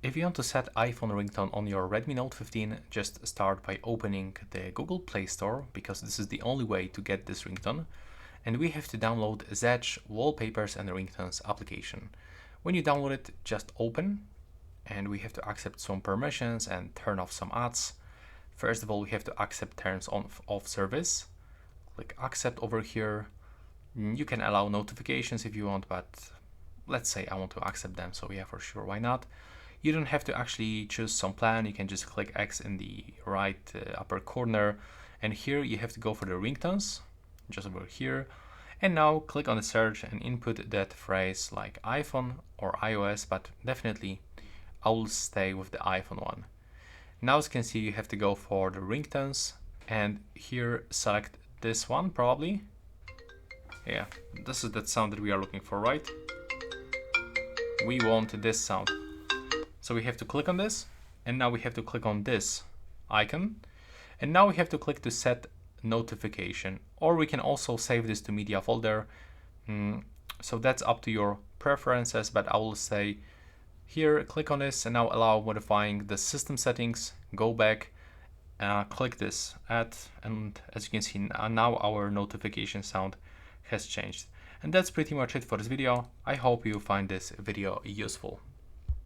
If you want to set iPhone ringtone on your Redmi Note 15, just start by opening the Google Play Store, because this is the only way to get this ringtone. And we have to download Zedge Wallpapers and Ringtones application. When you download it, just open, and we have to accept some permissions and turn off some ads. First of all, we have to accept terms of service. Click accept over here. You can allow notifications if you want, but let's say I want to accept them, so yeah, for sure, why not? You don't have to actually choose some plan. You can just click X in the right upper corner, and here you have to go for the ringtones, just over here. And now click on the search and input that phrase like iPhone or iOS, but definitely I will stay with the iPhone one. Now as you can see, you have to go for the ringtones, and here select this one probably. Yeah, this is that sound that we are looking for, right? We want this sound. So we have to click on this, and now we have to click on this icon, and now we have to click to set notification, or we can also save this to media folder. So that's up to your preferences, but I will say here, click on this, and now allow modifying the system settings, go back, click this add, and as you can see, now our notification sound has changed. And that's pretty much it for this video. I hope you find this video useful.